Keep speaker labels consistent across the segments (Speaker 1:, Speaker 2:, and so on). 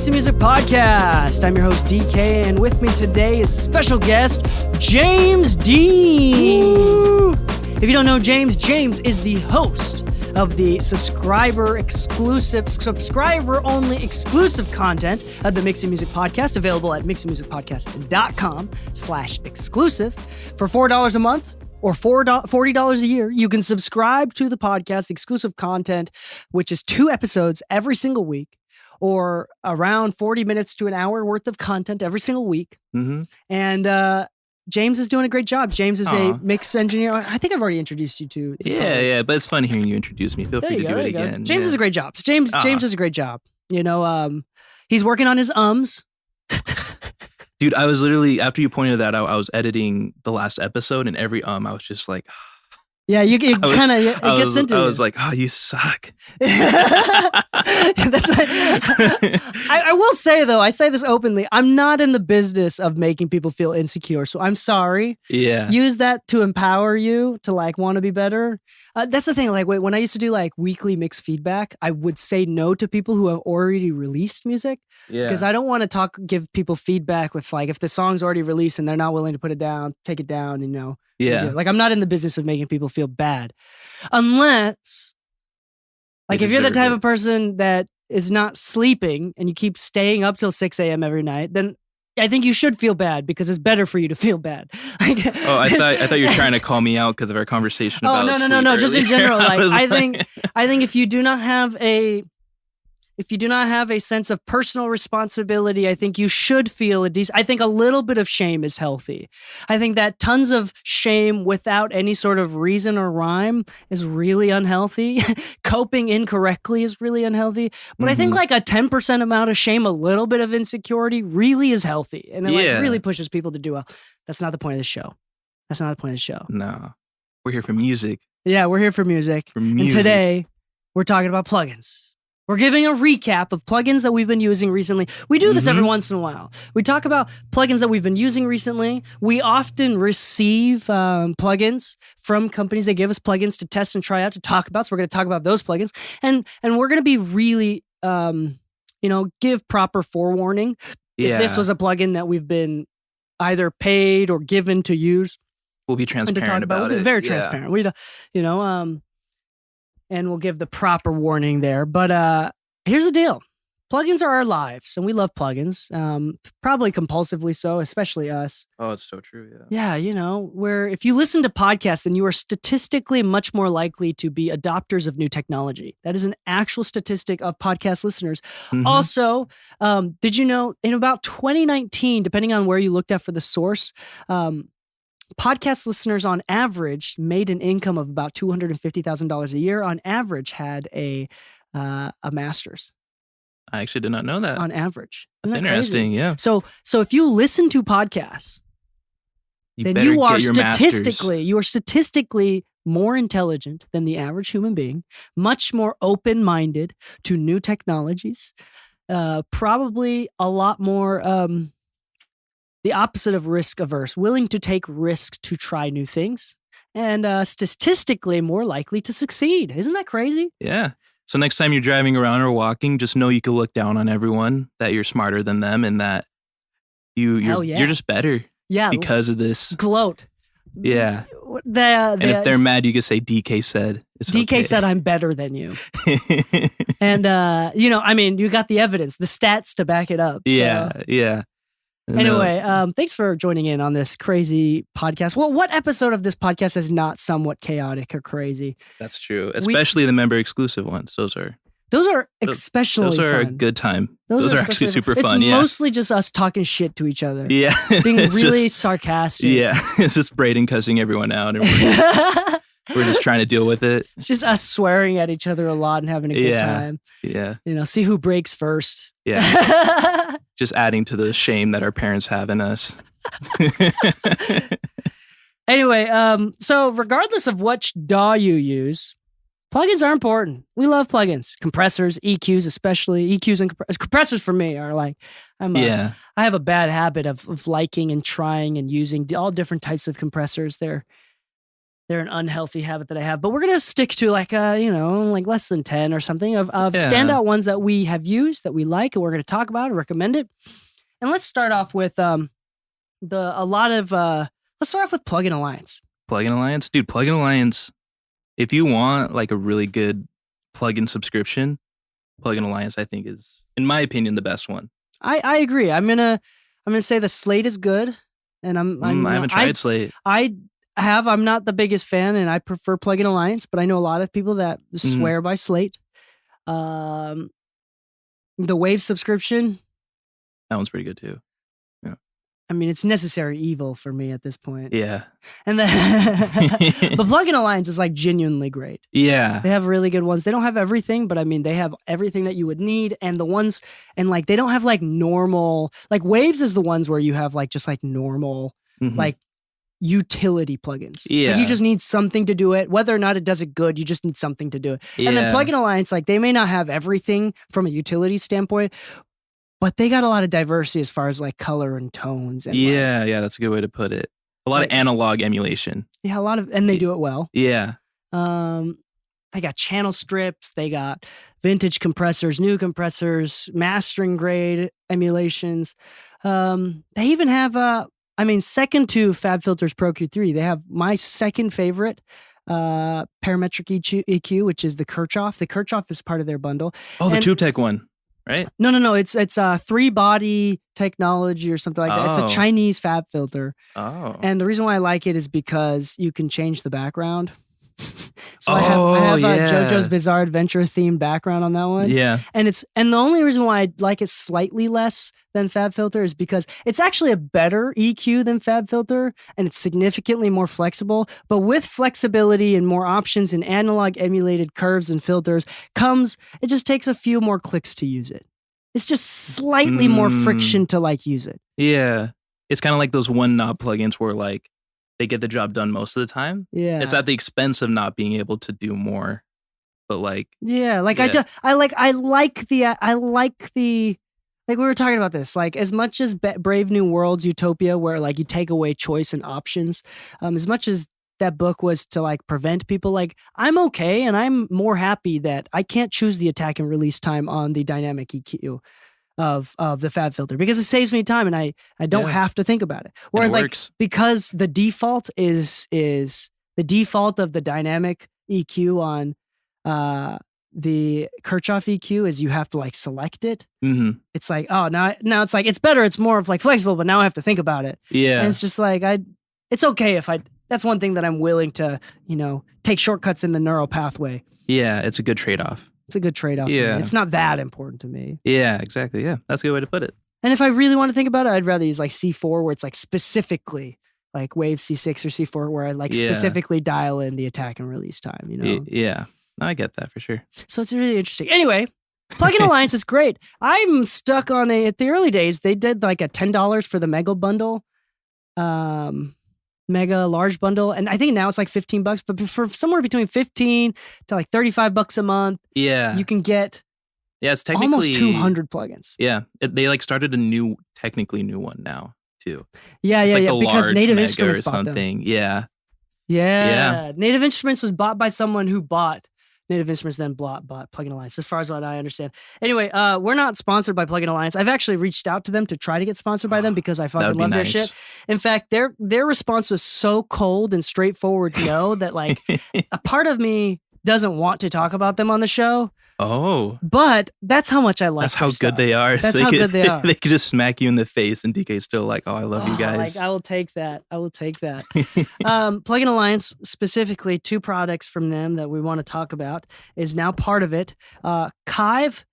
Speaker 1: Mixing Music Podcast. I'm your host, Dee Kei, and with me today is special guest, James Dean. Woo! If you don't know James is the host of the subscriber-only exclusive content of the Mixing Music Podcast, available at mixingmusicpodcast.com/exclusive. For $4 a month or $40 a year, you can subscribe to the podcast exclusive content, which is 2 episodes every single week, or around 40 minutes to an hour worth of content every single week.
Speaker 2: Mm-hmm.
Speaker 1: And James is doing a great job. James is a mix engineer. I think I've already introduced you to.
Speaker 2: Yeah, but it's fun hearing you introduce me. Feel free to do it again.
Speaker 1: James does a great job. James does a great job. You know, he's working on his ums.
Speaker 2: Dude, I was literally, after you pointed that out, I was editing the last episode, and every I was just like...
Speaker 1: Yeah, it gets into it.
Speaker 2: I was like, oh, you suck.
Speaker 1: I will say, though, I say this openly, I'm not in the business of making people feel insecure, so I'm sorry.
Speaker 2: Yeah.
Speaker 1: Use that to empower you to, like, want to be better. That's the thing, like, when I used to do, like, weekly mix feedback, I would say no to people who have already released music. Yeah. Because I don't want to give people feedback with, like, if the song's already released and they're not willing to put it down, take it down, you know.
Speaker 2: Yeah.
Speaker 1: Like, I'm not in the business of making people feel bad. Unless, like, if you're the type of person that is not sleeping and you keep staying up till 6 a.m. every night, then I think you should feel bad because it's better for you to feel bad. Like,
Speaker 2: I thought you were trying to call me out because of our conversation about
Speaker 1: no.
Speaker 2: earlier.
Speaker 1: Just in general, like, I think if you do not have a sense of personal responsibility, I think you should feel I think a little bit of shame is healthy. I think that tons of shame without any sort of reason or rhyme is really unhealthy. Coping incorrectly is really unhealthy. But I think like a 10% amount of shame, a little bit of insecurity really is healthy. And it like really pushes people to do well. That's not the point of the show.
Speaker 2: No. We're here for music.
Speaker 1: Yeah, we're here for music. And today, we're talking about plugins. We're giving a recap of plugins that we've been using recently. We do this every once in a while. We talk about plugins that we've been using recently. We often receive plugins from companies. They give us plugins to test and try out to talk about. So we're going to talk about those plugins. And we're going to be really, give proper forewarning. Yeah. If this was a plugin that we've been either paid or given to use.
Speaker 2: We'll be transparent about it.
Speaker 1: We'll be very transparent. We, and we'll give the proper warning there. But here's the deal. Plugins are our lives, and we love plugins, probably compulsively so, especially us.
Speaker 2: Oh, it's so true, yeah.
Speaker 1: Yeah, where if you listen to podcasts, then you are statistically much more likely to be adopters of new technology. That is an actual statistic of podcast listeners. Mm-hmm. Also, did you know, in about 2019, depending on where you looked at for the source, podcast listeners on average made an income of about $250,000 a year. On average, had a master's.
Speaker 2: I actually did not know that.
Speaker 1: On average,
Speaker 2: that's interesting.
Speaker 1: Crazy?
Speaker 2: Yeah.
Speaker 1: So if you listen to podcasts, then you are statistically more intelligent than the average human being, much more open-minded to new technologies, probably a lot more. The opposite of risk averse, willing to take risks to try new things, and statistically more likely to succeed. Isn't that crazy?
Speaker 2: Yeah. So next time you're driving around or walking, just know you can look down on everyone, that you're smarter than them, and that you're just better. Yeah. Because of this.
Speaker 1: Gloat.
Speaker 2: Yeah. And if they're mad, you can say DK said.
Speaker 1: DK said I'm better than you. And you got the evidence, the stats to back it up. So.
Speaker 2: Yeah.
Speaker 1: Anyway, thanks for joining in on this crazy podcast. Well, what episode of this podcast is not somewhat chaotic or crazy?
Speaker 2: That's true. Especially the member exclusive ones. Those are
Speaker 1: especially
Speaker 2: Those are
Speaker 1: fun.
Speaker 2: A good time. Those are actually super fun.
Speaker 1: It's mostly just us talking shit to each other.
Speaker 2: Yeah.
Speaker 1: Being really sarcastic.
Speaker 2: Yeah. It's just Braden cussing everyone out. And we're just trying to deal with it.
Speaker 1: It's just us swearing at each other a lot and having a good time.
Speaker 2: Yeah.
Speaker 1: See who breaks first.
Speaker 2: Yeah. Just adding to the shame that our parents have in us.
Speaker 1: Anyway, so regardless of which DAW you use, plugins are important. We love plugins. Compressors, EQs especially. EQs and compressors for me are like, I have a bad habit of liking and trying and using all different types of compressors. they're an unhealthy habit that I have. But we're gonna stick to like like less than 10 or something of standout ones that we have used that we like, and we're gonna talk about and recommend it. And let's start off with let's start off with Plugin Alliance.
Speaker 2: Plugin Alliance, dude. Plugin Alliance. If you want like a really good plugin subscription, Plugin Alliance I think is, in my opinion, the best one.
Speaker 1: I agree. I'm gonna say the Slate is good, and I
Speaker 2: haven't tried Slate.
Speaker 1: I'm not the biggest fan, and I prefer Plugin Alliance, but I know a lot of people that swear by Slate. The Wave subscription,
Speaker 2: that one's pretty good too. Yeah,
Speaker 1: I mean it's necessary evil for me at this point.
Speaker 2: Yeah,
Speaker 1: and the Plugin Alliance is like genuinely great.
Speaker 2: Yeah,
Speaker 1: they have really good ones. They don't have everything, but I mean they have everything that you would need, and the ones and like they don't have like normal like Waves is the ones where you have like just like normal like utility plugins.
Speaker 2: Yeah.
Speaker 1: Like you just need something to do it. Whether or not it does it good, you just need something to do it. Yeah. And then Plugin Alliance, like they may not have everything from a utility standpoint, but they got a lot of diversity as far as like color and tones. And
Speaker 2: yeah, that's a good way to put it. A lot of analog emulation.
Speaker 1: Yeah, and they do it well.
Speaker 2: Yeah.
Speaker 1: They got channel strips, they got vintage compressors, new compressors, mastering grade emulations. They even have second to FabFilter's Pro Q3, they have my second favorite parametric EQ, which is the Kirchhoff. The Kirchhoff is part of their bundle.
Speaker 2: Oh, the TubeTech one, right?
Speaker 1: No. It's a 3-body technology or something like that. It's a Chinese FabFilter.
Speaker 2: Oh.
Speaker 1: And the reason why I like it is because you can change the background. So I have JoJo's Bizarre Adventure themed background on that one.
Speaker 2: Yeah.
Speaker 1: And the only reason why I like it slightly less than FabFilter is because it's actually a better EQ than FabFilter, and it's significantly more flexible. But with flexibility and more options in analog emulated curves and filters it just takes a few more clicks to use it. It's just slightly more friction to like use it.
Speaker 2: Yeah. It's kind of like those one knob plugins where like they get the job done most of the time.
Speaker 1: Yeah.
Speaker 2: It's at the expense of not being able to do more. But like
Speaker 1: I like we were talking about this, like as much as Brave New World's Utopia, where like you take away choice and options, as much as that book was to like prevent people, like I'm okay and I'm more happy that I can't choose the attack and release time on the dynamic EQ of the FabFilter, because it saves me time and I don't have to think about it. Whereas like because the default is the default of the dynamic EQ on the Kirchhoff EQ is you have to like select it.
Speaker 2: Mm-hmm.
Speaker 1: It's like, oh, now it's like it's better, it's more of like flexible, but now I have to think about it.
Speaker 2: Yeah.
Speaker 1: And it's just like it's okay if that's one thing that I'm willing to, take shortcuts in the neural pathway.
Speaker 2: Yeah, it's a good trade-off.
Speaker 1: It's a good trade-off.
Speaker 2: Yeah.
Speaker 1: For me. It's not that important to me.
Speaker 2: Yeah, exactly. Yeah, that's a good way to put it.
Speaker 1: And if I really want to think about it, I'd rather use like C4, where it's like specifically like Wave C6 or C4, where I like specifically dial in the attack and release time,
Speaker 2: Yeah, I get that for sure.
Speaker 1: So it's really interesting. Anyway, Plugin Alliance is great. I'm stuck on at the early days, they did like a $10 for the Mega bundle. Mega large bundle, and I think now it's like $15, but for somewhere between 15 to like $35 a month,
Speaker 2: you
Speaker 1: can get
Speaker 2: it's technically
Speaker 1: almost 200 plugins.
Speaker 2: Yeah, they like started a technically new one now too.
Speaker 1: Yeah,
Speaker 2: like
Speaker 1: because Native Instruments
Speaker 2: bought something.
Speaker 1: Them. Yeah. Native Instruments was bought by someone who bought Native Instruments, then bought Plugin Alliance, as far as what I understand. Anyway, we're not sponsored by Plugin Alliance. I've actually reached out to them to try to get sponsored by them because I fucking love their shit. In fact, their response was so cold and straightforward that like a part of me doesn't want to talk about them on the show.
Speaker 2: Oh.
Speaker 1: But that's how much I like
Speaker 2: That's how
Speaker 1: stuff.
Speaker 2: good they are.
Speaker 1: That's how good they are.
Speaker 2: They could just smack you in the face and DK's still like, oh, I love you guys.
Speaker 1: Like, I will take that. Plugin Alliance, specifically 2 products from them that we want to talk about, is now part of it. Kive,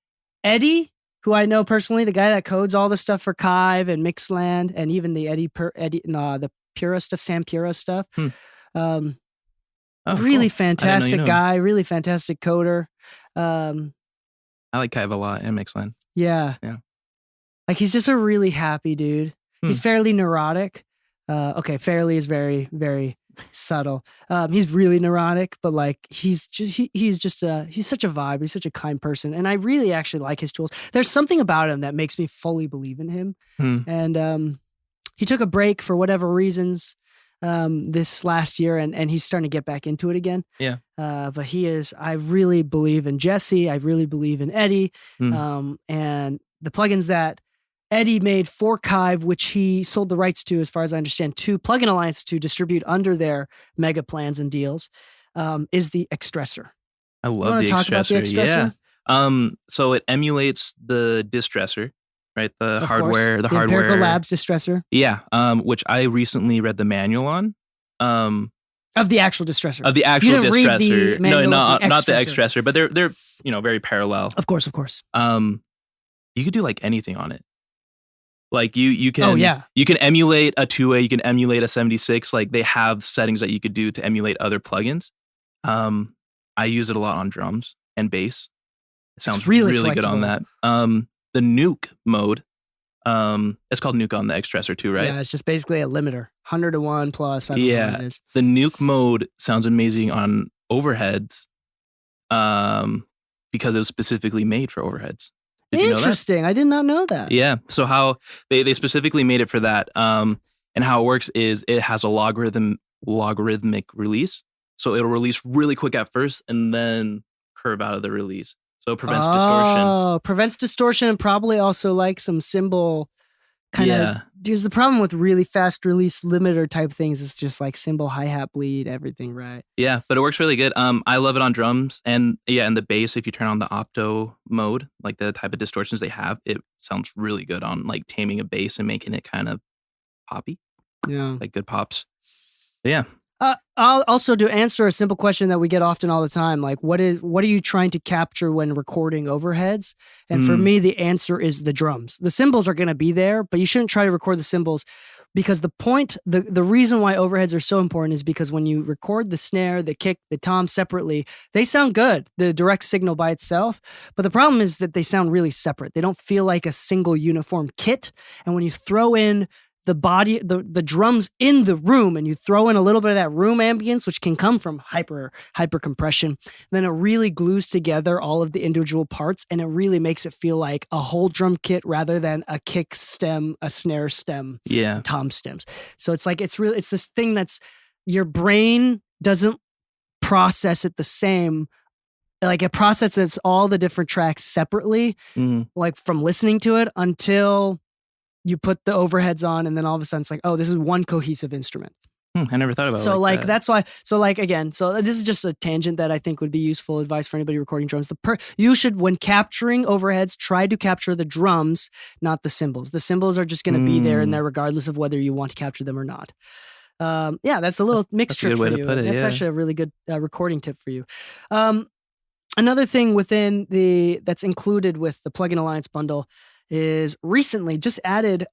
Speaker 1: Eddie, who I know personally, the guy that codes all the stuff for Kive and Mixland, and even the the Pura stuff, Sam Pura stuff. Really
Speaker 2: cool.
Speaker 1: fantastic guy, really fantastic coder.
Speaker 2: I like Kive a lot and Mixland.
Speaker 1: Yeah. Like he's just a really happy dude. He's fairly neurotic. Fairly is very, very subtle. He's really neurotic, but like he's such a vibe. He's such a kind person, and I really actually like his tools. There's something about him that makes me fully believe in him. And he took a break for whatever reasons. this last year, and he's starting to get back into it again.
Speaker 2: Yeah.
Speaker 1: But I really believe in Jesse. I really believe in Eddie. And the plugins that Eddie made for Kive, which he sold the rights to, as far as I understand, to Plugin Alliance to distribute under their mega plans and deals, is the Extressor.
Speaker 2: I love the Extressor. Yeah. So it emulates the Distressor, right? The hardware.
Speaker 1: Empirical Labs Distressor.
Speaker 2: Yeah. Which I recently read the manual on.
Speaker 1: Of the actual Distressor.
Speaker 2: Of the actual Distressor. No, not the Extressor, but they're very parallel.
Speaker 1: Of course.
Speaker 2: You could do like anything on it. Like you can you can emulate a 2A, you can emulate a 76. Like they have settings that you could do to emulate other plugins. I use it a lot on drums and bass. It sounds really good on that. The nuke mode, it's called nuke on the Extressor too, right?
Speaker 1: Yeah, it's just basically a limiter, 100 to 1 plus. I don't know what it is.
Speaker 2: The nuke mode sounds amazing on overheads, because it was specifically made for overheads.
Speaker 1: Interesting. I did not know that.
Speaker 2: Yeah. So how they specifically made it for that, and how it works is it has a logarithmic release. So it'll release really quick at first and then curve out of the release. So it prevents distortion.
Speaker 1: Oh, prevents distortion, and probably also like some cymbal kind of. Because the problem with really fast release limiter type things is just like cymbal, hi-hat bleed, everything, right?
Speaker 2: Yeah, but it works really good. I love it on drums, and and the bass. If you turn on the opto mode, like the type of distortions they have, it sounds really good on like taming a bass and making it kind of poppy.
Speaker 1: Yeah,
Speaker 2: like good pops. But yeah.
Speaker 1: I'll also answer a simple question that we get often all the time. Like, what are you trying to capture when recording overheads? And for me, the answer is the drums. The cymbals are going to be there, but you shouldn't try to record the cymbals, because the reason why overheads are so important is because when you record the snare, the kick, the tom separately, they sound good, the direct signal by itself. But the problem is that they sound really separate. They don't feel like a single uniform kit. And when you throw in the body, the drums in the room, and you throw in a little bit of that room ambience, which can come from hyper compression, then it really glues together all of the individual parts, and it really makes it feel like a whole drum kit rather than a kick stem, a snare stem, tom stems. So it's like it's this thing that's, your brain doesn't process it the same. Like it processes all the different tracks separately, like from listening to it, until you put the overheads on, and then all of a sudden it's like, oh, this is one cohesive instrument.
Speaker 2: I never thought about it.
Speaker 1: So that's why. So again, so this is just a tangent that I think would be useful advice for anybody recording drums. You should, when capturing overheads, try to capture the drums, not the cymbals. The cymbals are just going to be there in there regardless of whether you want to capture them or not. That's a little mixed trick for you. That's actually a really good recording tip for you. Another thing that's included with the Plugin Alliance bundle is recently just added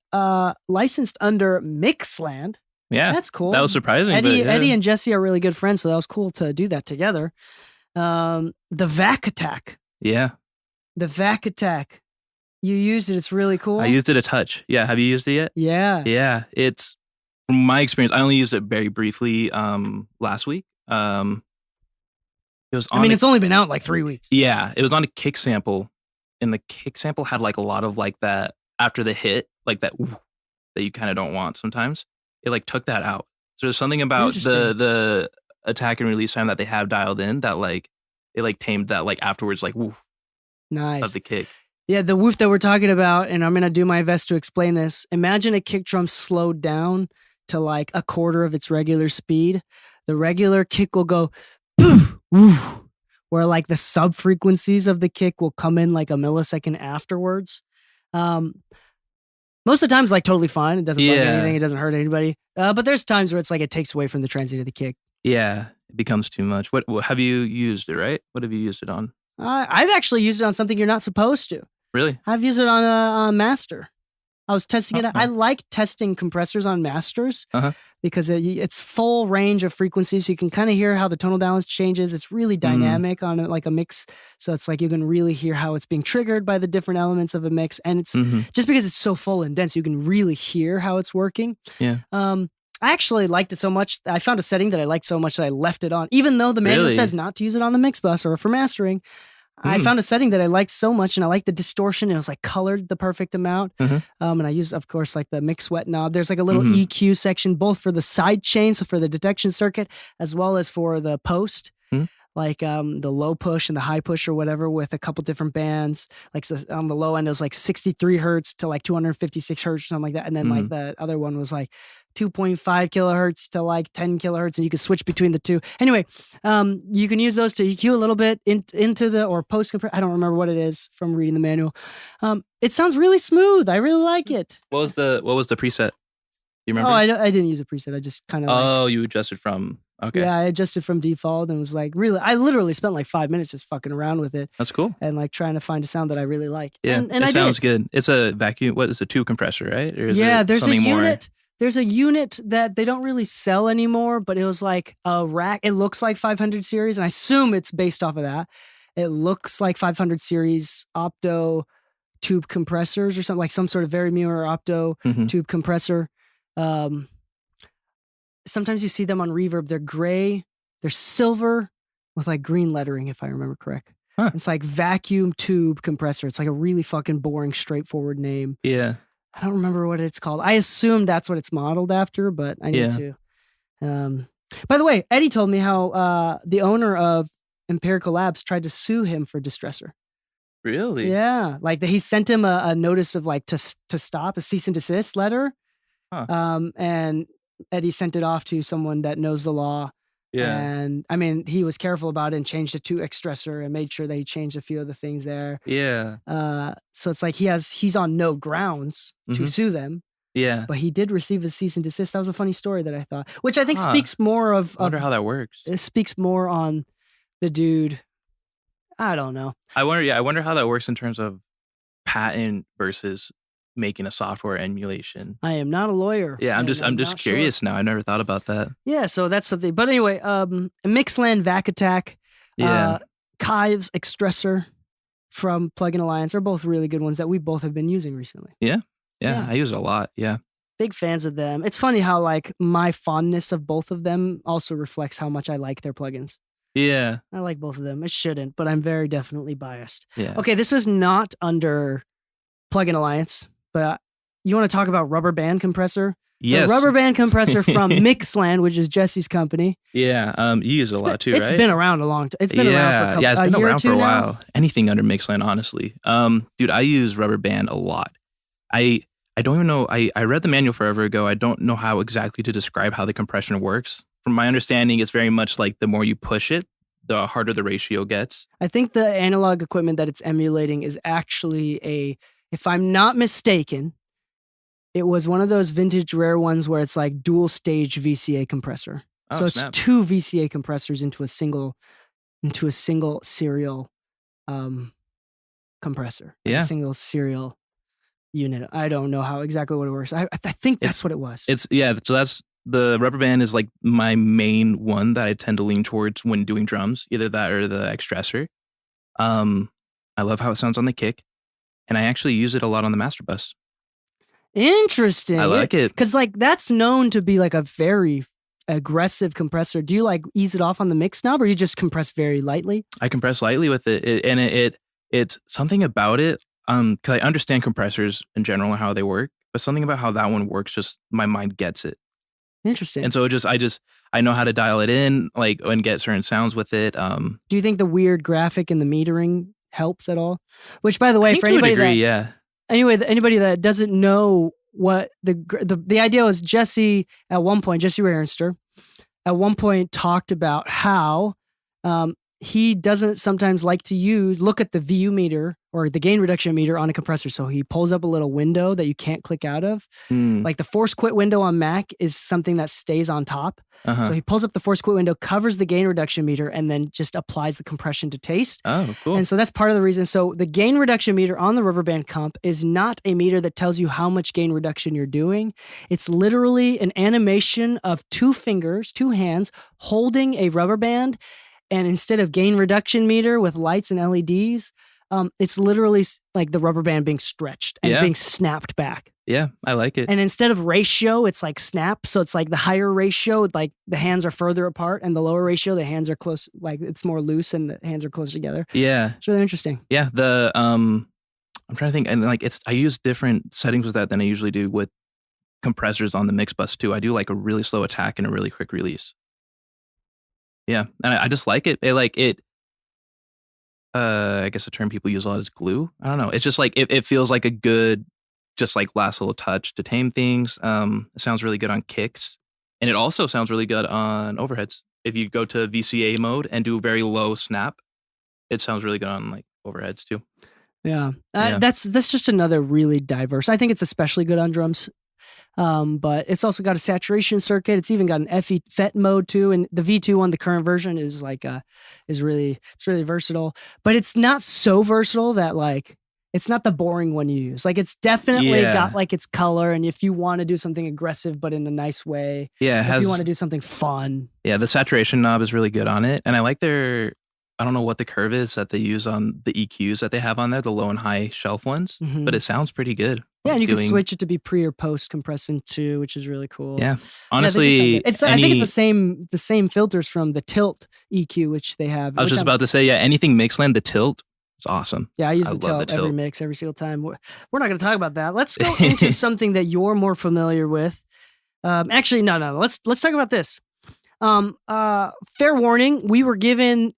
Speaker 1: licensed under Mixland.
Speaker 2: Yeah,
Speaker 1: that's cool.
Speaker 2: That was surprising.
Speaker 1: Eddie and Jesse are really good friends, so that was cool to do that together. The VAC Attack.
Speaker 2: Yeah.
Speaker 1: The VAC Attack. You used it. It's really cool.
Speaker 2: I used it a touch. Yeah. Have you used it yet?
Speaker 1: Yeah.
Speaker 2: Yeah. It's, from my experience, I only used it very briefly last week. It was
Speaker 1: it's only been out like 3 weeks.
Speaker 2: Yeah. It was on a kick sample. And the kick sample had like a lot of like that after the hit, like that that you kind of don't want sometimes. It like took that out. So there's something about the attack and release time that they have dialed in that like it like tamed that like afterwards like woof.
Speaker 1: Nice.
Speaker 2: Of the kick.
Speaker 1: Yeah, the woof that we're talking about, and I'm gonna do my best to explain this. Imagine a kick drum slowed down to like a quarter of its regular speed. The regular kick will go woof, woof, where like the sub frequencies of the kick will come in like a millisecond afterwards. Most of the time it's like totally fine. It doesn't bug anything. It doesn't hurt anybody. But there's times where it's like it takes away from the transient of the kick.
Speaker 2: Yeah, it becomes too much. What have you used it, right? What have you used it on?
Speaker 1: I've actually used it on something you're not supposed to.
Speaker 2: Really?
Speaker 1: I've used it on a master. I was testing it. I like testing compressors on masters because it's full range of frequencies. So you can kind of hear how the tonal balance changes. It's really dynamic on like a mix. So it's like you can really hear how it's being triggered by the different elements of a mix. And it's just because it's so full and dense, you can really hear how it's working.
Speaker 2: Yeah.
Speaker 1: I actually liked it so much. I found a setting that I liked so much that I left it on. Even though the manual says not to use it on the mix bus or for mastering, I found a setting that I liked so much, and I liked the distortion. It was like colored the perfect amount. And I used, of course, like the mix wet knob. There's like a little EQ section, both for the side chain, so for the detection circuit, as well as for the post. Like the low push and the high push or whatever, with a couple different bands. Like on the low end, it was like 63 hertz to like 256 hertz or something like that. And then like the other one was like 2.5 kilohertz to like 10 kilohertz, and you could switch between the two. Anyway, you can use those to EQ a little bit into the, or post compress. I don't remember what it is from reading the manual. It sounds really smooth. I really like it.
Speaker 2: What was the preset? You remember?
Speaker 1: Oh, I didn't use a preset. I just kind of.
Speaker 2: You adjusted from. Okay.
Speaker 1: Yeah, I adjusted from default and was like, I literally spent like 5 minutes just fucking around with it.
Speaker 2: That's cool.
Speaker 1: And like trying to find a sound that I really like.
Speaker 2: Yeah,
Speaker 1: and
Speaker 2: it sounds good. It's a vacuum. What is a tube compressor, right? Or is
Speaker 1: there's a unit.
Speaker 2: More?
Speaker 1: There's a unit that they don't really sell anymore, but it was like a rack. It looks like 500 series, and I assume it's based off of that. It looks like 500 series opto tube compressors or something, like some sort of very mirror opto tube compressor. Sometimes you see them on Reverb. They're gray. They're silver with like green lettering, if I remember correct. It's like vacuum tube compressor. It's like a really fucking boring, straightforward name.
Speaker 2: Yeah.
Speaker 1: I don't remember what it's called. I assume that's what it's modeled after, but I need to. By the way, Eddie told me how the owner of Empirical Labs tried to sue him for distressor.
Speaker 2: Really?
Speaker 1: Yeah. Like he sent him a notice of like to stop, a cease and desist letter. And Eddie sent it off to someone that knows the law. Yeah. And I mean, he was careful about it and changed it to Extressor and made sure that he changed a few of the things there.
Speaker 2: Yeah.
Speaker 1: So it's like he's on no grounds to sue them.
Speaker 2: Yeah.
Speaker 1: But he did receive a cease and desist. That was a funny story that I thought, which I think speaks more of.
Speaker 2: I wonder how that works.
Speaker 1: It speaks more on the dude. I don't know.
Speaker 2: I wonder how that works in terms of patent versus making a software emulation.
Speaker 1: I am not a lawyer.
Speaker 2: Yeah, I'm just curious now. I never thought about that.
Speaker 1: Yeah, so that's something. But anyway, Mixland Vac Attack, Kives Extressor from Plugin Alliance are both really good ones that we both have been using recently.
Speaker 2: Yeah, I use it a lot. Yeah.
Speaker 1: Big fans of them. It's funny how like my fondness of both of them also reflects how much I like their plugins.
Speaker 2: Yeah.
Speaker 1: I like both of them. It shouldn't, but I'm very definitely biased.
Speaker 2: Yeah.
Speaker 1: Okay, this is not under Plugin Alliance. But you want to talk about Rubber Band Compressor?
Speaker 2: Yes.
Speaker 1: The Rubber Band Compressor from Mixland, which is Jesse's company.
Speaker 2: Yeah, you use it a lot too, right?
Speaker 1: It's been around a long time. It's been around for
Speaker 2: it's been around for a while.
Speaker 1: Now.
Speaker 2: Anything under Mixland, honestly. Dude, I use Rubber Band a lot. I don't even know. I read the manual forever ago. I don't know how exactly to describe how the compression works. From my understanding, it's very much like the more you push it, the harder the ratio gets.
Speaker 1: I think the analog equipment that it's emulating is actually if I'm not mistaken, it was one of those vintage rare ones where it's like dual stage VCA compressor. So it's two VCA compressors into a single serial compressor.
Speaker 2: Yeah.
Speaker 1: A single serial unit. I don't know how exactly what it works. I think that's what it was.
Speaker 2: So that's the Rubber Band is like my main one that I tend to lean towards when doing drums, either that or the Extressor. I love how it sounds on the kick. And I actually use it a lot on the master bus.
Speaker 1: Interesting.
Speaker 2: I like it.
Speaker 1: Because like that's known to be like a very aggressive compressor. Do you like ease it off on the mix knob or you just compress very lightly?
Speaker 2: I compress lightly with it. It's something about it. Because I understand compressors in general and how they work. But something about how that one works, just my mind gets it.
Speaker 1: Interesting.
Speaker 2: And so I know how to dial it in like and get certain sounds with it.
Speaker 1: Do you think the weird graphic and the metering helps at all? Which, by the way, for anybody anybody that doesn't know what the idea was, Jesse Rarister at one point talked about how he doesn't sometimes like to look at the VU meter or the gain reduction meter on a compressor. So he pulls up a little window that you can't click out of. Like the force quit window on Mac is something that stays on top. So he pulls up the force quit window, covers the gain reduction meter, and then just applies the compression to taste.
Speaker 2: Oh, cool.
Speaker 1: And so that's part of the reason. So the gain reduction meter on the Rubber Band comp is not a meter that tells you how much gain reduction you're doing. It's literally an animation of two hands holding a rubber band. And instead of gain reduction meter with lights and LEDs, it's literally like the rubber band being stretched and being snapped back.
Speaker 2: Yeah, I like it.
Speaker 1: And instead of ratio, it's like snap. So it's like the higher ratio, like the hands are further apart, and the lower ratio, the hands are close, like it's more loose and the hands are close together.
Speaker 2: Yeah.
Speaker 1: It's really interesting.
Speaker 2: Yeah. I'm trying to think, and like I use different settings with that than I usually do with compressors on the mix bus too. I do like a really slow attack and a really quick release. Yeah. And I just like it. I guess a term people use a lot is glue. I don't know. It's just like, it feels like a good, just like last little touch to tame things. It sounds really good on kicks, and it also sounds really good on overheads. If you go to VCA mode and do a very low snap, it sounds really good on like overheads too.
Speaker 1: Yeah. That's just another really diverse. I think it's especially good on drums. But it's also got a saturation circuit. It's even got an FET mode too, and the V2 on the current version is like it's really versatile. But it's not so versatile that like it's not the boring one you use. Like it's definitely got like its color, and if you want to do something aggressive but in a nice way, if you want to do something fun, the
Speaker 2: saturation knob is really good on it, and I like I don't know what the curve is that they use on the EQs that they have on there, the low and high shelf ones, but it sounds pretty good.
Speaker 1: Yeah, and you can switch it to be pre or post compressing too, which is really cool.
Speaker 2: Yeah, honestly,
Speaker 1: I think it's the same filters from the Tilt EQ, which they have.
Speaker 2: I was just about to say, anything Mixland, the Tilt, it's awesome.
Speaker 1: Yeah, I use the Tilt every mix, every single time. We're not going to talk about that. Let's go into something that you're more familiar with. Actually, no. Let's talk about this. Fair warning: we were given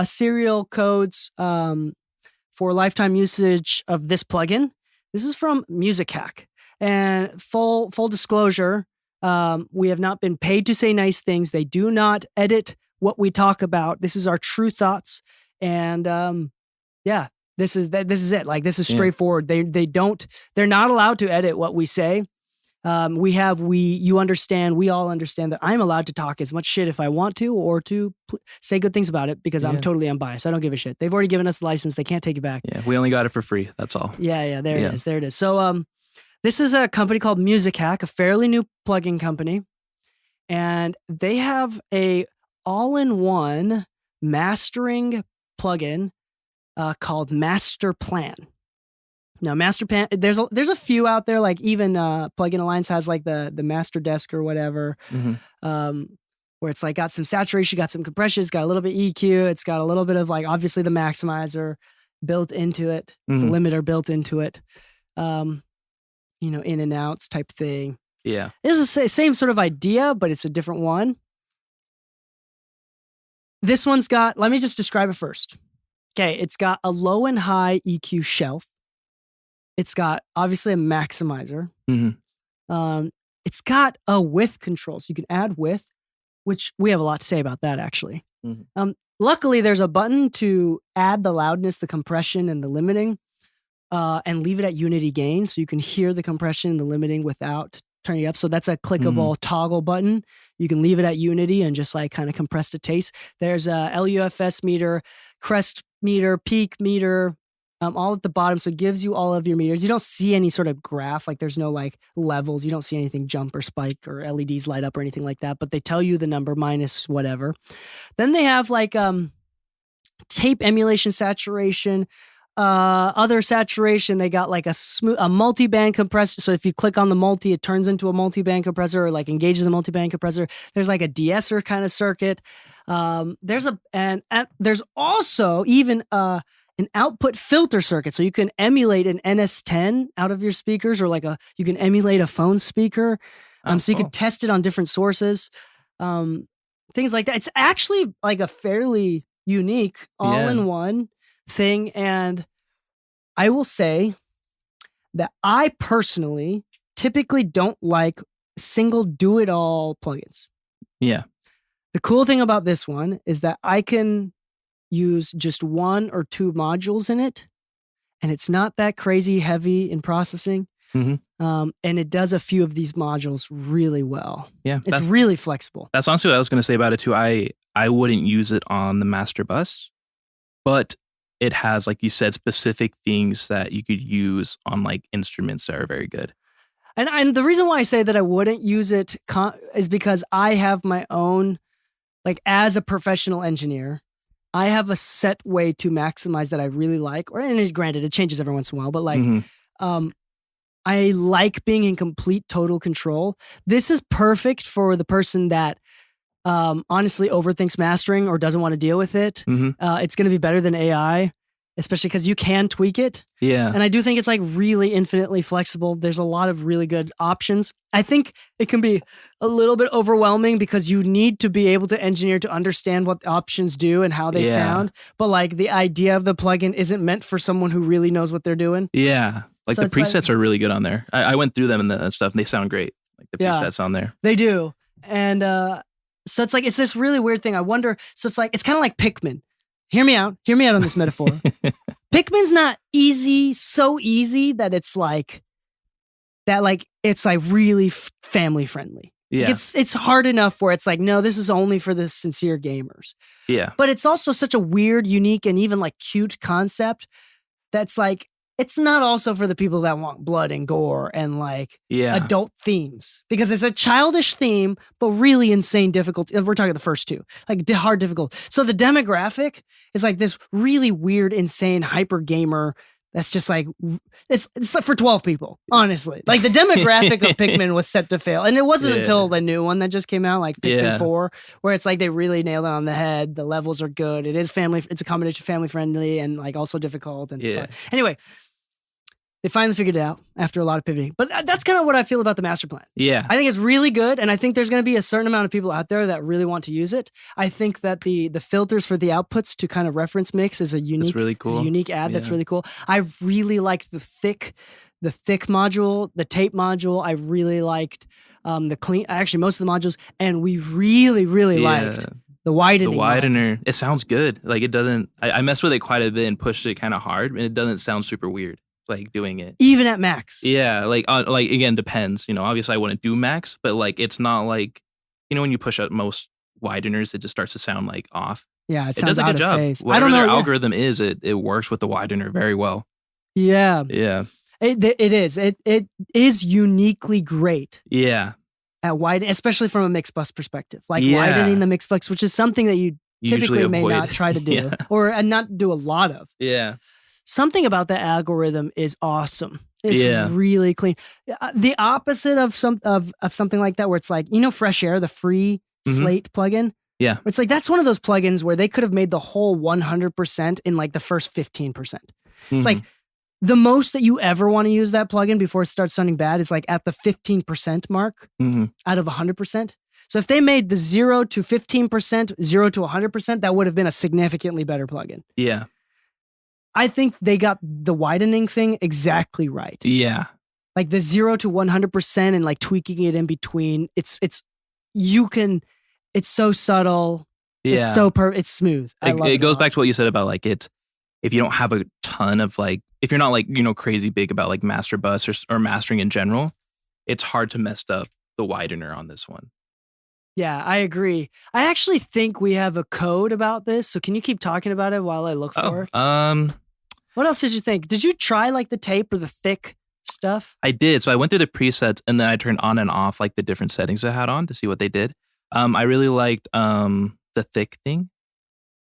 Speaker 1: serial codes for lifetime usage of this plugin. This is from Music Hack, and full disclosure, we have not been paid to say nice things. They do not edit what we talk about. This is our true thoughts, and this is it. Like this is straightforward. They're not allowed to edit what we say. We all understand that I'm allowed to talk as much shit if I want to, or to say good things about it, because I'm totally unbiased. I don't give a shit. They've already given us the license. They can't take it back.
Speaker 2: Yeah, we only got it for free. That's all.
Speaker 1: Yeah, there it is. So, this is a company called Music Hack, a fairly new plugin company, and they have a all-in-one mastering plugin called Master Plan. Now, Master Plan, there's a few out there, like even Plugin Alliance has like the Master Desk or whatever, where it's like got some saturation, got some compression, it's got a little bit EQ, it's got a little bit of like obviously the maximizer built into it, the limiter built into it, in and outs type thing.
Speaker 2: Yeah,
Speaker 1: it's the same sort of idea, but it's a different one. This one's got, let me just describe it first. Okay, it's got a low and high EQ shelf. It's got obviously a maximizer. It's got a width control, so you can add width, which we have a lot to say about that actually. Luckily, there's a button to add the loudness, the compression, and the limiting, and leave it at unity gain, so you can hear the compression and the limiting without turning it up. So that's a clickable toggle button. You can leave it at unity and just like kind of compress the taste. There's a LUFS meter, crest meter, peak meter, all at the bottom. So it gives you all of your meters. You don't see any sort of graph, like there's no like levels. You don't see anything jump or spike or LEDs light up or anything like that, but they tell you the number minus whatever. Then they have like tape emulation saturation, other saturation. They got like a multi-band compressor. So if you click on the multi, it turns into a multi-band compressor, or like engages a multi-band compressor. There's like a de-esser kind of circuit. There's also even an output filter circuit, so you can emulate an NS10 out of your speakers, or you can emulate a phone speaker. So you can test it on different sources, things like that. It's actually like a fairly unique all-in-one thing, and I will say that I personally typically don't like single do-it-all plugins.
Speaker 2: Yeah.
Speaker 1: The cool thing about this one is that I can use just one or two modules in it, and it's not that crazy heavy in processing. And it does a few of these modules really well.
Speaker 2: Yeah,
Speaker 1: it's really flexible.
Speaker 2: That's honestly what I was going to say about it too. I wouldn't use it on the master bus, but it has, like you said, specific things that you could use on like instruments that are very good.
Speaker 1: And the reason why I say that I wouldn't use it is because I have my own, like as a professional engineer, I have a set way to maximize that I really like. And granted, it changes every once in a while, but like, I like being in complete total control. This is perfect for the person that honestly overthinks mastering or doesn't want to deal with it. It's going to be better than AI, especially because you can tweak it.
Speaker 2: Yeah.
Speaker 1: And I do think it's like really infinitely flexible. There's a lot of really good options. I think it can be a little bit overwhelming because you need to be able to engineer to understand what the options do and how they sound. But like the idea of the plugin isn't meant for someone who really knows what they're doing.
Speaker 2: Yeah. Like so the presets are really good on there. I went through them and stuff and they sound great. Like the presets on there.
Speaker 1: They do. And so it's like, it's this really weird thing. I wonder, so it's like, it's kind of like Pikmin. Hear me out on this metaphor. Pikmin's not easy, so easy that it's like, it's like really family friendly.
Speaker 2: Yeah.
Speaker 1: Like it's hard enough where it's like, no, this is only for the sincere gamers.
Speaker 2: Yeah.
Speaker 1: But it's also such a weird, unique, and even like cute concept that's like, it's not also for the people that want blood and gore and like adult themes, because it's a childish theme, but really insane difficulty. We're talking the first two, like hard difficult. So the demographic is like this really weird, insane hyper gamer. That's just like, it's like for 12 people, honestly. Like the demographic of Pikmin was set to fail. And it wasn't until the new one that just came out, like Pikmin 4, where it's like they really nailed it on the head. The levels are good. It's a combination of family friendly and like also difficult. And fun. Anyway, they finally figured it out after a lot of pivoting. But that's kind of what I feel about the master plan.
Speaker 2: Yeah.
Speaker 1: I think it's really good. And I think there's going to be a certain amount of people out there that really want to use it. I think that the filters for the outputs to kind of reference mix is a unique,
Speaker 2: really cool.
Speaker 1: Unique add. That's really cool. I really liked the thick module, the tape module. I really liked the clean, actually most of the modules. And we really, really liked the widening.
Speaker 2: The widener. It sounds good. Like it doesn't, I messed with it quite a bit and pushed it kind of hard, and it doesn't sound super weird. Like doing it
Speaker 1: even at max.
Speaker 2: Yeah, like again, depends. You know, obviously I wouldn't do max, but like it's not like, you know, when you push up most wideners, it just starts to sound like off.
Speaker 1: Yeah, it
Speaker 2: does a good job.
Speaker 1: Phase.
Speaker 2: Whatever I don't know, their algorithm is, it works with the widener very well.
Speaker 1: Yeah, it is. It is uniquely great.
Speaker 2: Yeah,
Speaker 1: at widen, especially from a mix bus perspective, like widening the mix bus, which is something that you typically may not try to do or not do a lot of.
Speaker 2: Yeah.
Speaker 1: Something about the algorithm is awesome. It's really clean. The opposite of something like that, where it's like, you know, Phresher, the free Slate plugin.
Speaker 2: Yeah,
Speaker 1: it's like that's one of those plugins where they could have made the whole 100% in like the first 15%. It's like the most that you ever want to use that plugin before it starts sounding bad is like at the 15% mark out of 100%. So if they made the 0 to 15%, 0 to 100%, that would have been a significantly better plugin.
Speaker 2: Yeah.
Speaker 1: I think they got the widening thing exactly right.
Speaker 2: Yeah.
Speaker 1: Like the 0 to 100% and like tweaking it in between. It's so subtle.
Speaker 2: Yeah.
Speaker 1: It's it's smooth.
Speaker 2: It goes back to what you said about like if you don't have a ton of like, if you're not like, you know, crazy big about like master bus or mastering in general, it's hard to mess up the widener on this one.
Speaker 1: Yeah, I agree. I actually think we have a code about this. So can you keep talking about it while I look for it? What else did you think? Did you try like the tape or the thick stuff?
Speaker 2: I did. So I went through the presets and then I turned on and off like the different settings I had on to see what they did. I really liked the thick thing.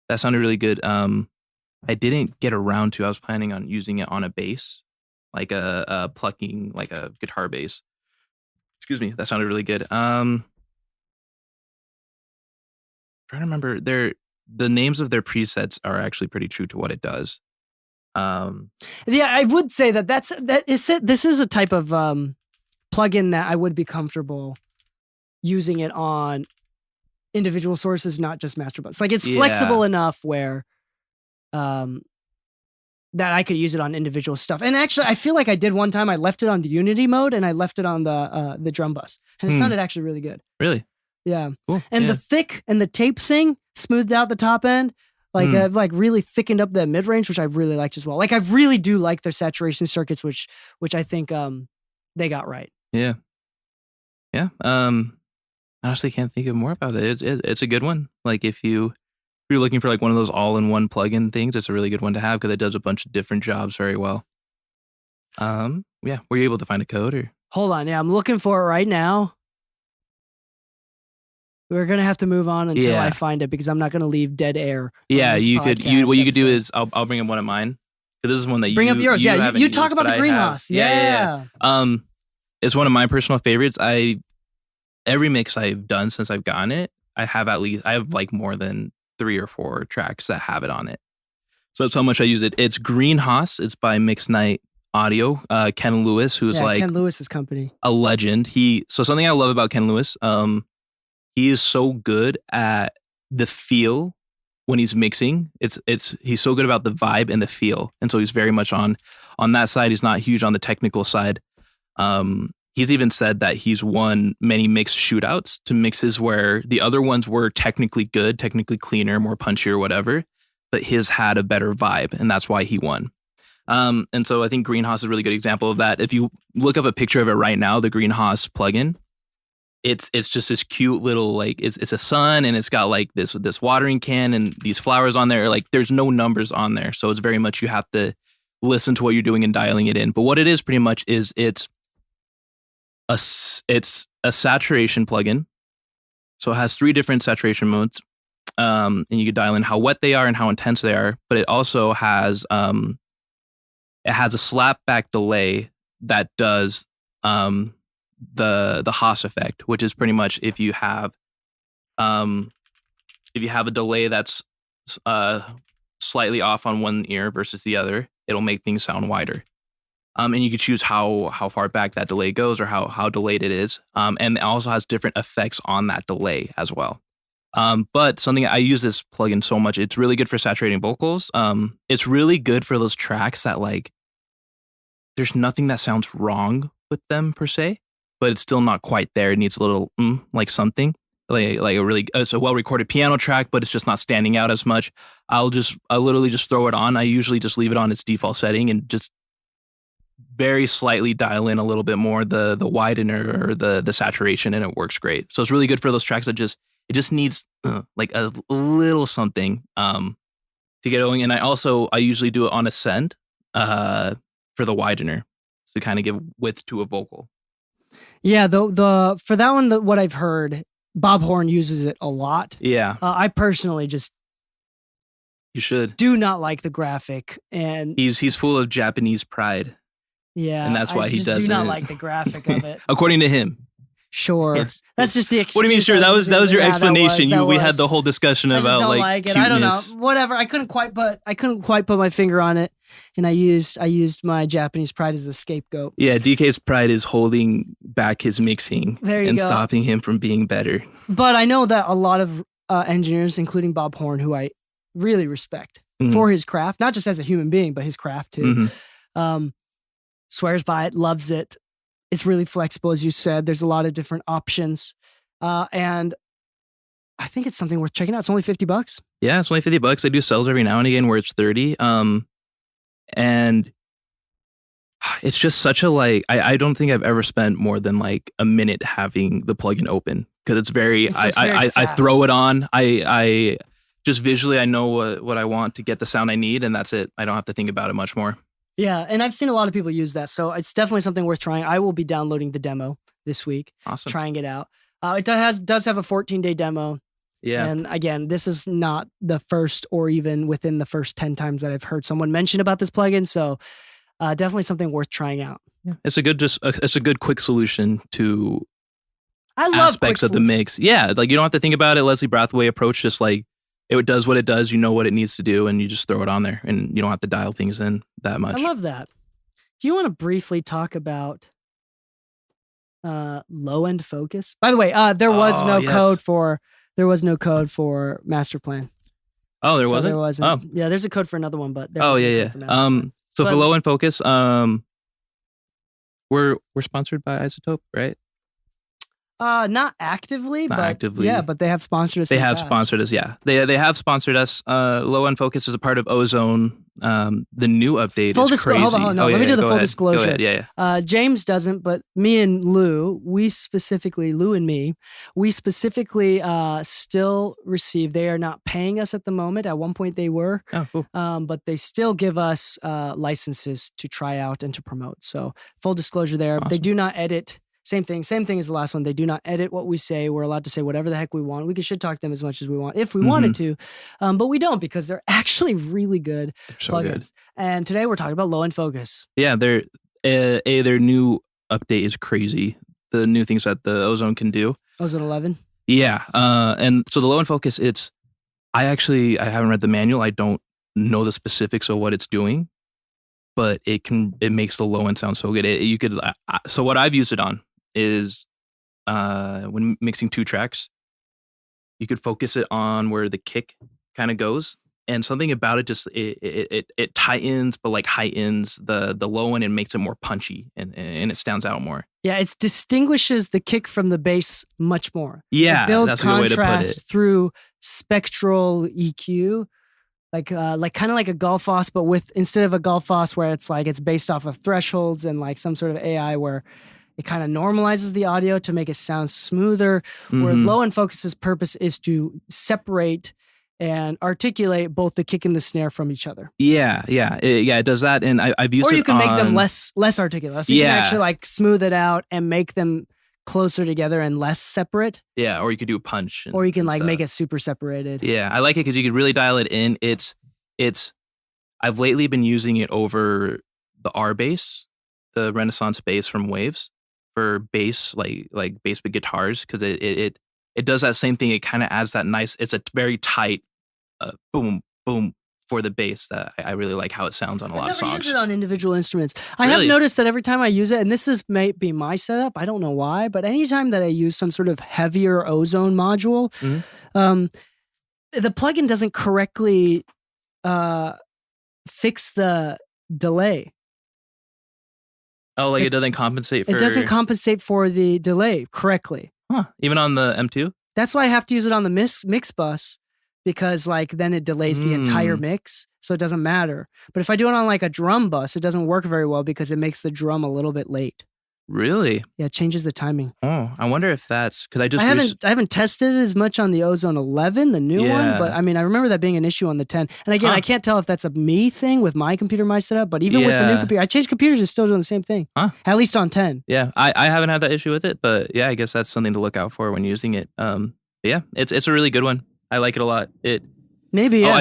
Speaker 2: That sounded really good. I didn't get around to, I was planning on using it on a bass, like a plucking, like a guitar bass. Excuse me. That sounded really good. Trying to remember the names of their presets are actually pretty true to what it does.
Speaker 1: Yeah, I would say this is a type of plugin that I would be comfortable using it on individual sources, not just master bus. Like it's flexible enough where that I could use it on individual stuff. And actually, I feel like I did one time. I left it on the Unity mode and I left it on the drum bus, and it sounded actually really good.
Speaker 2: Really?
Speaker 1: Yeah. Cool. And the thick and the tape thing smoothed out the top end. Like I've like really thickened up the mid range, which I really liked as well. Like I really do like their saturation circuits, which I think they got right.
Speaker 2: Yeah. Yeah. I honestly can't think of more about it. It's a good one. Like if you're looking for like one of those all-in-one plugin things, it's a really good one to have because it does a bunch of different jobs very well. Yeah. Were you able to find a code or?
Speaker 1: Hold on. Yeah, I'm looking for it right now. We're gonna have to move on until I find it because I'm not gonna leave dead air.
Speaker 2: Yeah, what you could do is I'll bring up one of mine Because this is one that
Speaker 1: bring up yours. Yeah, you talk about the greenhouse. Yeah.
Speaker 2: It's one of my personal favorites. Every mix I've done since I've gotten it, I have like more than 3 or 4 tracks that have it on it. So that's how much I use it. It's Greenhouse. It's by Mixed Night Audio. Ken Lewis, who's like
Speaker 1: Ken Lewis's company,
Speaker 2: a legend. So something I love about Ken Lewis, he is so good at the feel when he's mixing. He's so good about the vibe and the feel, and so he's very much on that side. He's not huge on the technical side. He's even said that he's won many mix shootouts to mixes where the other ones were technically good, technically cleaner, more punchy or whatever, but his had a better vibe, and that's why he won. And so I think Greenhouse is a really good example of that. If you look up a picture of it right now, the Greenhouse plugin, it's just this cute little, like, it's a sun, and it's got like this watering can and these flowers on there. Like, there's no numbers on there, so it's very much you have to listen to what you're doing and dialing it in. But what it is pretty much is it's a saturation plugin. So it has 3 different saturation modes, and you can dial in how wet they are and how intense they are. But it also has a slapback delay that does the Haas effect, which is pretty much if you have a delay that's slightly off on one ear versus the other, it'll make things sound wider. And you can choose how far back that delay goes or how delayed it is. And it also has different effects on that delay as well. But something I use this plugin so much, it's really good for saturating vocals. It's really good for those tracks that, like, there's nothing that sounds wrong with them per se, but it's still not quite there. It needs a little like something. Like a really, it's a well-recorded piano track, but it's just not standing out as much. I literally just throw it on. I usually just leave it on its default setting and just very slightly dial in a little bit more the widener or the saturation, and it works great. So it's really good for those tracks that it just needs like a little something to get going. And I usually do it on ascend for the widener to kind of give width to a vocal.
Speaker 1: Yeah, the for that one, what I've heard, Bob Horn uses it a lot.
Speaker 2: Yeah,
Speaker 1: I personally just
Speaker 2: you should
Speaker 1: do not like the graphic, and
Speaker 2: he's full of Japanese pride.
Speaker 1: Yeah,
Speaker 2: and that's why he doesn't.
Speaker 1: Do not like the graphic of it,
Speaker 2: according to him.
Speaker 1: Sure, that's just the excuse.
Speaker 2: What do you mean? Sure, that was your explanation. We had the whole discussion about like
Speaker 1: it. I don't know. Whatever. I couldn't quite put my finger on it, and I used my Japanese pride as a scapegoat.
Speaker 2: Yeah, DK's pride is holding back his mixing and
Speaker 1: go.
Speaker 2: Stopping him from being better.
Speaker 1: But I know that a lot of engineers, including Bob Horn, who I really respect for his craft, not just as a human being, but his craft too. Swears by it, loves it. It's really flexible, as you said. There's a lot of different options. And I think it's something worth checking out. It's only $50.
Speaker 2: Yeah, it's only $50. I do sales every now and again where it's 30. And it's just such a I don't think I've ever spent more than like a minute having the plugin open. Because it's very I throw it on. I just visually I know what I want to get the sound I need, and that's it. I don't have to think about it much more.
Speaker 1: Yeah, and I've seen a lot of people use that, so it's definitely something worth trying. I will be downloading the demo this week, trying it out. It does have a 14-day demo.
Speaker 2: Yeah,
Speaker 1: and again, this is not the first or even within the first 10 times that I've heard someone mention about this plugin, so definitely something worth trying out.
Speaker 2: Yeah, it's a good quick solution to
Speaker 1: aspects
Speaker 2: of the mix. Yeah, like you don't have to think about it. Leslie Brathwaite approach, just like it does what it does. You know what it needs to do, and you just throw it on there, and you don't have to dial things in that much.
Speaker 1: I love that. Do you want to briefly talk about low end focus? By the way, there was no code for master plan.
Speaker 2: Oh, there wasn't.
Speaker 1: There wasn't.
Speaker 2: Oh.
Speaker 1: Yeah, there's a code for another one, but
Speaker 2: yeah. So for low end focus, we're sponsored by Isotope, right?
Speaker 1: Not actively, yeah, but they have sponsored us.
Speaker 2: They have sponsored us, yeah. They have sponsored us. Low End Focus is a part of Ozone. The new update is crazy.
Speaker 1: Hold on, let me do the full disclosure.
Speaker 2: Go ahead, yeah.
Speaker 1: James doesn't, but me and Lou, we specifically still receive. They are not paying us at the moment. At one point they were, but they still give us licenses to try out and to promote. So full disclosure there. Awesome. They do not edit Same thing as the last one. They do not edit what we say. We're allowed to say whatever the heck we want. We can shit talk them as much as we want if we wanted to, but we don't because they're actually really good plugins. Good. And today we're talking about Low End Focus.
Speaker 2: Yeah, their new update is crazy. The new things that the Ozone can do.
Speaker 1: Ozone 11.
Speaker 2: Yeah, and so the Low End Focus, I haven't read the manual. I don't know the specifics of what it's doing, but it makes the low end sound so good. So what I've used it on is when mixing 2 tracks, you could focus it on where the kick kind of goes, and something about it just it tightens but like heightens the low end and makes it more punchy and it stands out more.
Speaker 1: Yeah, it distinguishes the kick from the bass much more.
Speaker 2: Yeah,
Speaker 1: it builds
Speaker 2: that's a good way to put it.
Speaker 1: Through spectral EQ. Like kind of like a Gullfoss, but instead of a Gullfoss where it's like it's based off of thresholds and like some sort of AI where it kind of normalizes the audio to make it sound smoother. Where Low End Focus's purpose is to separate and articulate both the kick and the snare from each other. It does that, and I've used it. Or you can make them less articulate, so you can actually like smooth it out and make them closer together and less separate.
Speaker 2: Yeah, or you could do a punch.
Speaker 1: Or you can like make it super separated.
Speaker 2: Yeah, I like it because you could really dial it in. I've lately been using it over the R bass, the Renaissance bass from Waves for bass, like bass with guitars, because it does that same thing. It kind of adds that nice. It's a very tight boom boom for the bass that I really like how it sounds on a lot of songs. I never use
Speaker 1: it on individual instruments. I have noticed that every time I use it, and this might be my setup, I don't know why, but anytime that I use some sort of heavier Ozone module, the plugin doesn't correctly fix the delay.
Speaker 2: Oh, like it doesn't compensate for...
Speaker 1: It doesn't compensate for the delay correctly.
Speaker 2: Huh. Even on the M2?
Speaker 1: That's why I have to use it on the mix bus, because like then it delays the entire mix, so it doesn't matter. But if I do it on like a drum bus, it doesn't work very well because it makes the drum a little bit late.
Speaker 2: Really?
Speaker 1: Yeah, it changes the timing.
Speaker 2: Oh, I wonder if that's because
Speaker 1: I haven't tested it as much on the Ozone 11, the new one, but I mean I remember that being an issue on the 10. And again, I can't tell if that's a me thing with my computer, my setup, but even with the new computer, I changed computers, it's still doing the same thing. At least on 10.
Speaker 2: Yeah, I haven't had that issue with it, but yeah, I guess that's something to look out for when using it. Yeah, it's a really good one. I like it a lot. I've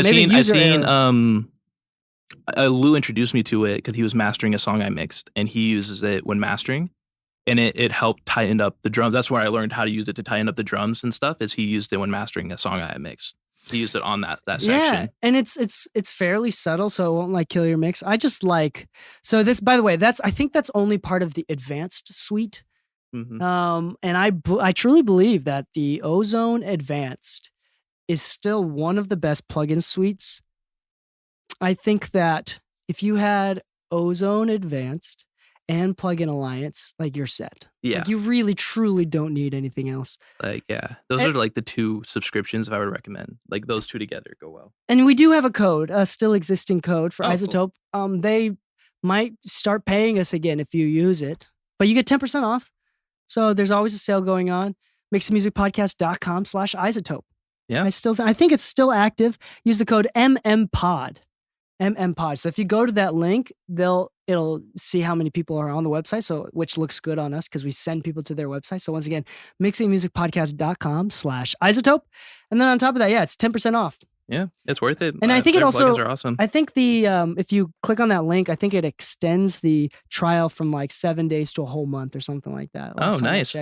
Speaker 2: seen Lu introduced me to it because he was mastering a song I mixed, and he uses it when mastering, and it helped tighten up the drums. That's where I learned how to use it to tighten up the drums and stuff. Is he used it when mastering a song I had mixed. He used it on that section.
Speaker 1: Yeah, and it's fairly subtle, so it won't like kill your mix. I just like this. By the way, I think that's only part of the advanced suite. And I truly believe that the Ozone Advanced is still one of the best plugin suites. I think that if you had Ozone Advanced and Plugin Alliance, like you're set.
Speaker 2: Yeah.
Speaker 1: Like you really, truly don't need anything else.
Speaker 2: Like, yeah. Those are like the 2 subscriptions I would recommend. Like those 2 together go well.
Speaker 1: And we do have a code, a still existing code for Isotope. Cool. They might start paying us again if you use it, but you get 10% off. So there's always a sale going on. mixingmusicpodcast.com/isotope.
Speaker 2: Yeah.
Speaker 1: I think it's still active. Use the code MMPOD. MMPOD. So if you go to that link, it'll see how many people are on the website, which looks good on us because we send people to their website. So once again, mixingmusicpodcast.com/isotope. And then on top of that, it's 10% off.
Speaker 2: Yeah, it's worth it.
Speaker 1: And I think it also,
Speaker 2: are awesome.
Speaker 1: I think if you click on that link, I think it extends the trial from like 7 days to a whole month or something like that.
Speaker 2: Oh, nice.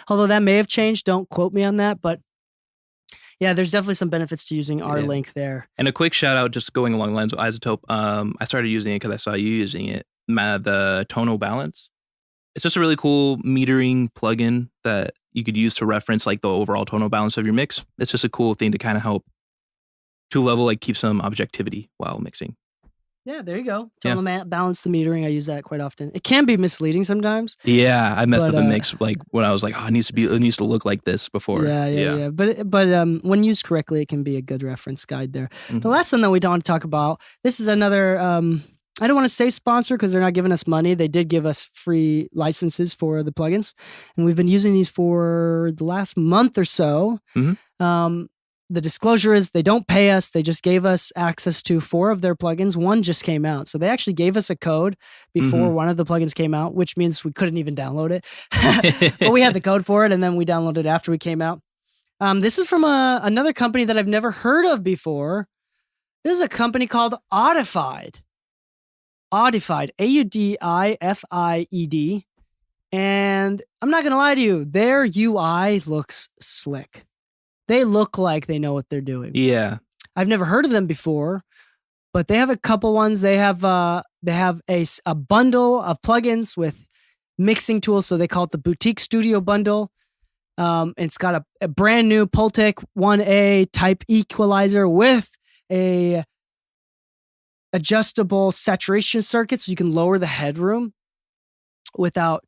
Speaker 1: Although that may have changed. Don't quote me on that, but yeah, there's definitely some benefits to using our link there.
Speaker 2: And a quick shout out, just going along the lines of Isotope. I started using it because I saw you using it. The tonal balance. It's just a really cool metering plugin that you could use to reference like the overall tonal balance of your mix. It's just a cool thing to kind of help to level, like keep some objectivity while mixing.
Speaker 1: Yeah, there you go. Tonal balance, the metering. I use that quite often. It can be misleading sometimes.
Speaker 2: Yeah, I messed up a mix like when I was like, it needs to look like this before.
Speaker 1: Yeah. But when used correctly, it can be a good reference guide there. Mm-hmm. The last thing that we don't want to talk about. This is another. I don't want to say sponsor because they're not giving us money. They did give us free licenses for the plugins, and we've been using these for the last month or so.
Speaker 2: Mm-hmm.
Speaker 1: the disclosure is they don't pay us. They just gave us access to 4 of their plugins. One just came out. So they actually gave us a code before one of the plugins came out, which means we couldn't even download it. But we had the code for it, and then we downloaded it after we came out. This is from another company that I've never heard of before. This is a company called Audified. Audified, Audified. And I'm not going to lie to you, their UI looks slick. They look like they know what they're doing.
Speaker 2: Yeah.
Speaker 1: I've never heard of them before, but they have a couple ones. They have a bundle of plugins with mixing tools. So they call it the Boutique Studio Bundle. It's got a brand new Pultec 1A type equalizer with a adjustable saturation circuit, so you can lower the headroom without,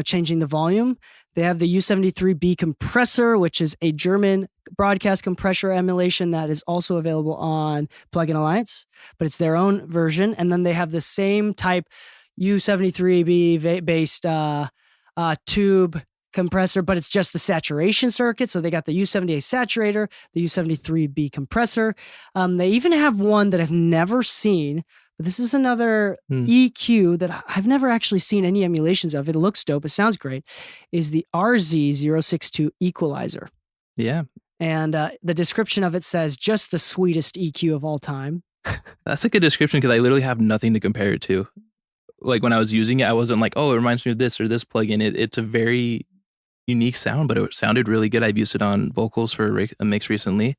Speaker 1: changing the volume. They have the U73B compressor, which is a German broadcast compressor emulation that is also available on Plugin Alliance, but it's their own version. And then they have the same type U73B based tube compressor, but it's just the saturation circuit. So they got the U78 saturator, the U73B compressor. They even have one that I've never seen, but this is another EQ that I've never actually seen any emulations of. It looks dope. It sounds great. Is the RZ062 equalizer.
Speaker 2: Yeah.
Speaker 1: And the description of it says, just the sweetest EQ of all time.
Speaker 2: That's a good description because I literally have nothing to compare it to. Like when I was using it, I wasn't like, oh, it reminds me of this or this plugin. It's a very unique sound, but it sounded really good. I've used it on vocals for a mix recently,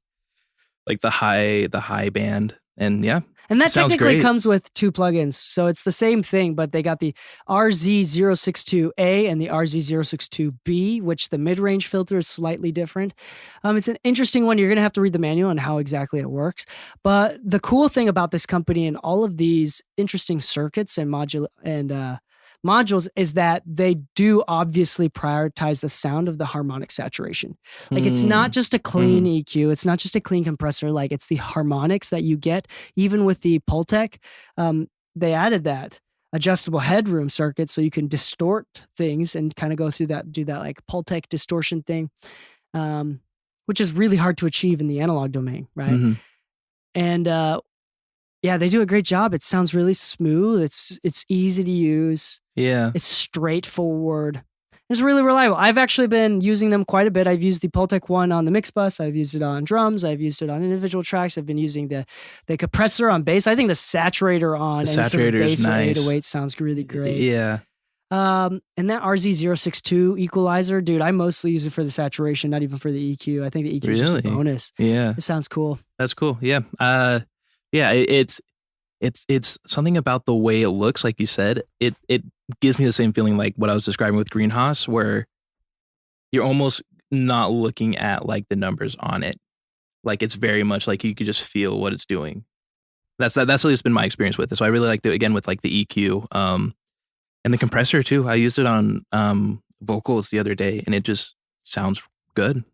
Speaker 2: like the high band, and yeah.
Speaker 1: And that technically comes with 2 plugins, so it's the same thing, but they got the RZ062A and the RZ062B, which the mid-range filter is slightly different. It's an interesting one. You're going to have to read the manual on how exactly it works. But the cool thing about this company and all of these interesting circuits and modules is that they do obviously prioritize the sound of the harmonic saturation. Like it's not just a clean EQ. It's not just a clean compressor. Like it's the harmonics that you get. Even with the Pultec, they added that adjustable headroom circuit so you can distort things and kind of go through that, do that like Pultec distortion thing, which is really hard to achieve in the analog domain, right? And yeah, they do a great job. It sounds really smooth. It's easy to use.
Speaker 2: Yeah.
Speaker 1: It's straightforward. It's really reliable. I've actually been using them quite a bit. I've used the Pultec one on the mix bus. I've used it on drums. I've used it on individual tracks. I've been using the compressor on bass. I think the saturator on any sort of bass or 808 sounds really great.
Speaker 2: Yeah.
Speaker 1: And that RZ062 equalizer, dude, I mostly use it for the saturation, not even for the EQ. I think the EQ is just a bonus.
Speaker 2: Yeah.
Speaker 1: It sounds cool.
Speaker 2: That's cool. Yeah. Yeah, it's something about the way it looks, like you said. It gives me the same feeling like what I was describing with Greenhouse, where you're almost not looking at like the numbers on it. Like it's very much like you could just feel what it's doing. That's at least been my experience with it. So I really liked it again with like the EQ, and the compressor too. I used it on vocals the other day, and it just sounds good.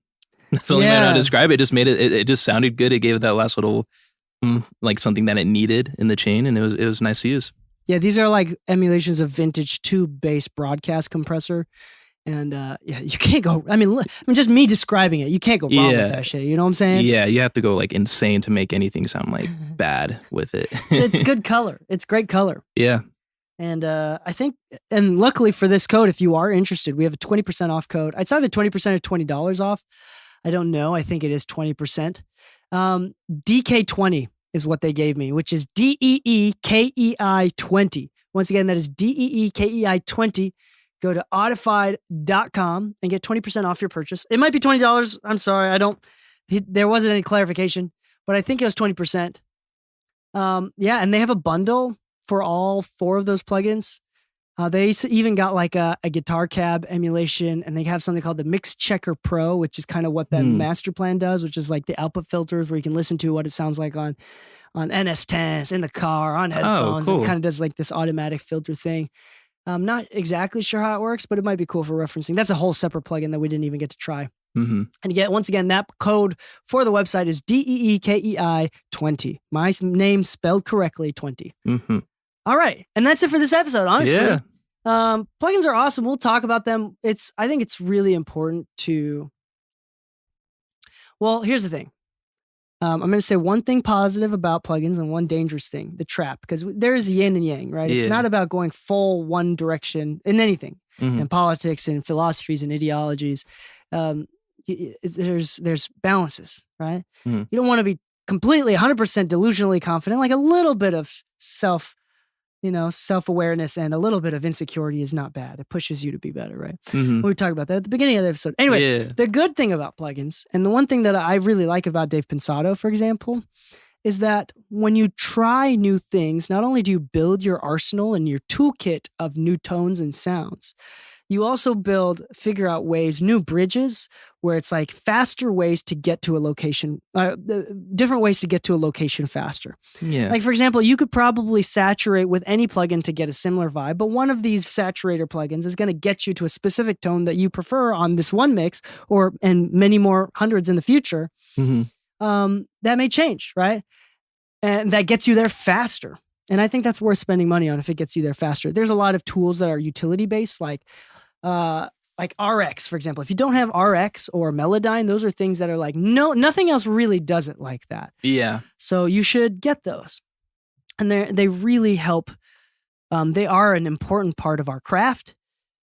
Speaker 2: That's the only way to describe it. It just made it just sounded good. It gave it that last little like something that it needed in the chain, and it was nice to use.
Speaker 1: Yeah, these are like emulations of vintage tube-based broadcast compressor, and yeah, you can't go. I mean, just me describing it, you can't go wrong with that shit. You know what I'm saying?
Speaker 2: Yeah, you have to go like insane to make anything sound like bad with it.
Speaker 1: It's good color. It's great color.
Speaker 2: Yeah.
Speaker 1: And I think, and luckily for this code, if you are interested, we have a 20% off code. It's either 20% or $20 off. I don't know. I think it is 20%. DK20 is what they gave me, which is DEEKEI 20. Once again, that is DEEKEI 20. Go to Audified.com and get 20% off your purchase. It might be $20. I'm sorry. There wasn't any clarification, but I think it was 20%. Yeah. And they have a bundle for all 4 of those plugins. They even got like a guitar cab emulation, and they have something called the Mix Checker Pro, which is kind of what that master plan does, which is like the output filters where you can listen to what it sounds like on NS10s, in the car, on headphones. It kind of does like this automatic filter thing. I'm not exactly sure how it works, but it might be cool for referencing. That's a whole separate plugin that we didn't even get to try. And once again, that code for the website is DEEKEI 20. My name spelled correctly, 20. All right. And that's it for this episode, honestly.
Speaker 2: Yeah.
Speaker 1: Plugins are awesome. We'll talk about them. I think it's really important to... Well, here's the thing. I'm going to say one thing positive about plugins and one dangerous thing, the trap, because there's yin and yang, right? It's not about going full one direction in anything, in politics and philosophies and ideologies. There's balances, right? You don't want to be completely 100% delusionally confident. Like a little bit of self-awareness and a little bit of insecurity is not bad. It pushes you to be better, right? We talked about that at the beginning of the episode. Anyway, the good thing about plugins, and the one thing that I really like about Dave Pensado, for example, is that when you try new things, not only do you build your arsenal and your toolkit of new tones and sounds, you also figure out ways, new bridges, where it's like faster ways to get to a location, different ways to get to a location faster. Yeah. Like, for example, you could probably saturate with any plugin to get a similar vibe, but one of these saturator plugins is going to get you to a specific tone that you prefer on this one mix, and many more hundreds in the future. That may change, right? And that gets you there faster. And I think that's worth spending money on if it gets you there faster. There's a lot of tools that are utility-based, like RX, for example. If you don't have RX or Melodyne, those are things that are like, nothing else really does it like that. Yeah. So you should get those. And they really help. They are an important part of our craft.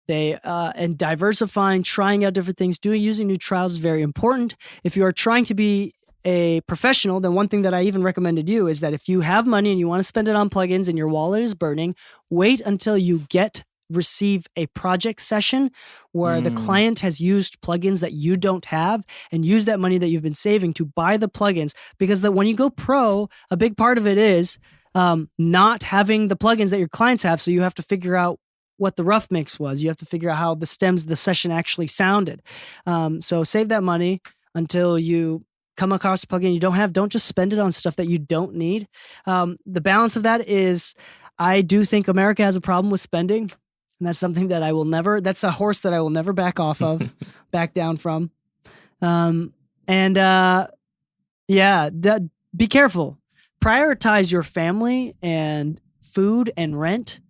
Speaker 1: And diversifying, trying out different things, using new trials is very important. If you are trying to be a professional, then one thing that I even recommend to you is that if you have money and you want to spend it on plugins and your wallet is burning, wait until you receive a project session where the client has used plugins that you don't have, and use that money that you've been saving to buy the plugins. Because when you go pro, a big part of it is not having the plugins that your clients have. So you have to figure out what the rough mix was. You have to figure out how the stems of the session actually sounded. So save that money until you come across a plugin you don't have. Don't just spend it on stuff that you don't need. The balance of that is, I do think America has a problem with spending. And that's something that that's a horse that I will never back off of, back down from. Be careful. Prioritize your family and food and rent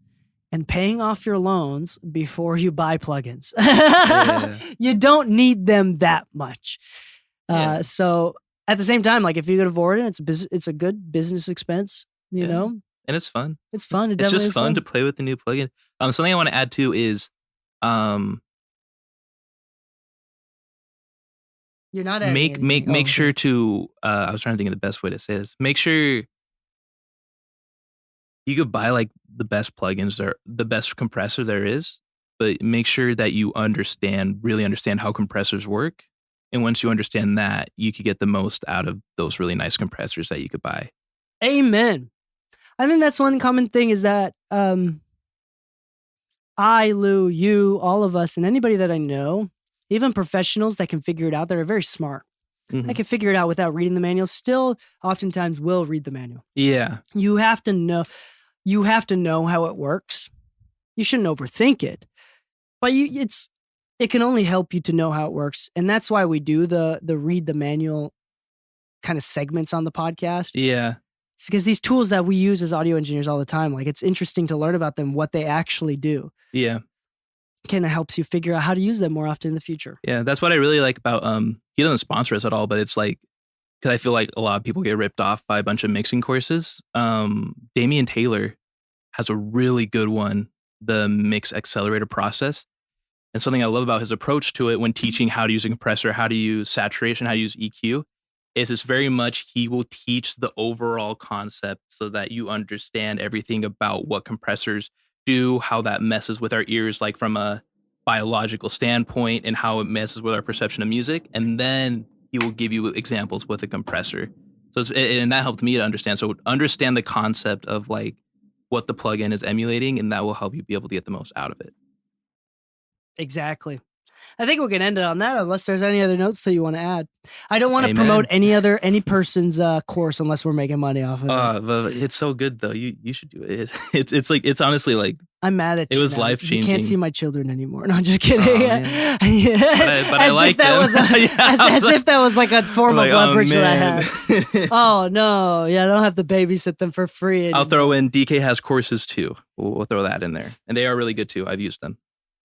Speaker 1: and paying off your loans before you buy plugins. You don't need them that much. So at the same time, like, if you could afford it, it's a good business expense, you know?
Speaker 2: And it's fun.
Speaker 1: It's fun.
Speaker 2: It's just fun to play with the new plugin. Something I want to add too is,
Speaker 1: you're not
Speaker 2: make sure to. I was trying to think of the best way to say this. Make sure you could buy like the best plugins or the best compressor there is, but make sure that you really understand how compressors work. And once you understand that, you could get the most out of those really nice compressors that you could buy.
Speaker 1: Amen. I think that's one common thing is that I, Lou, you, all of us, and anybody that I know, even professionals that can figure it out, that are very smart, that can figure it out without reading the manual, still oftentimes will read the manual. Yeah. You have to know how it works. You shouldn't overthink it. But it can only help you to know how it works. And that's why we do the read the manual kind of segments on the podcast. Yeah. It's because these tools that we use as audio engineers all the time, like, it's interesting to learn about them, what they actually do. Yeah. Kind of helps you figure out how to use them more often in the future.
Speaker 2: Yeah, that's what I really like about, he doesn't sponsor us at all, but it's like, because I feel like a lot of people get ripped off by a bunch of mixing courses. Damian Taylor has a really good one, the Mix Accelerator Process. And something I love about his approach to it when teaching how to use a compressor, how to use saturation, how to use EQ, is it's very much, he will teach the overall concept so that you understand everything about what compressors do, how that messes with our ears, like from a biological standpoint, and how it messes with our perception of music. And then he will give you examples with a compressor. And that helped me to understand. So understand the concept of like what the plugin is emulating, and that will help you be able to get the most out of it.
Speaker 1: Exactly. I think we can end it on that, unless there's any other notes that you want to add. I don't want to promote any person's course unless we're making money off of it.
Speaker 2: But it's so good though. You should do it. It's honestly like,
Speaker 1: I'm mad at you.
Speaker 2: It was life changing.
Speaker 1: You can't see my children anymore. No, I'm just kidding.
Speaker 2: But I like them.
Speaker 1: As if that was like a form of leverage that I had. Oh no, yeah, I don't have to babysit them for free anymore.
Speaker 2: I'll throw in DK has courses too. We'll throw that in there, and they are really good too. I've used them.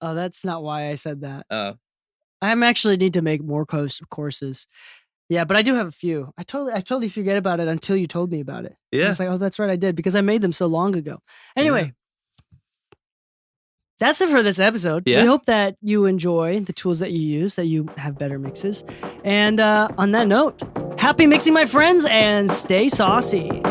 Speaker 1: Oh, that's not why I said that. I actually need to make more courses. Yeah, but I do have a few. I totally forget about it until you told me about it.
Speaker 2: Yeah.
Speaker 1: It's like, oh, that's right, I did, because I made them so long ago. Anyway, that's it for this episode.
Speaker 2: Yeah.
Speaker 1: We hope that you enjoy the tools that you use, that you have better mixes. And on that note, happy mixing, my friends, and stay saucy.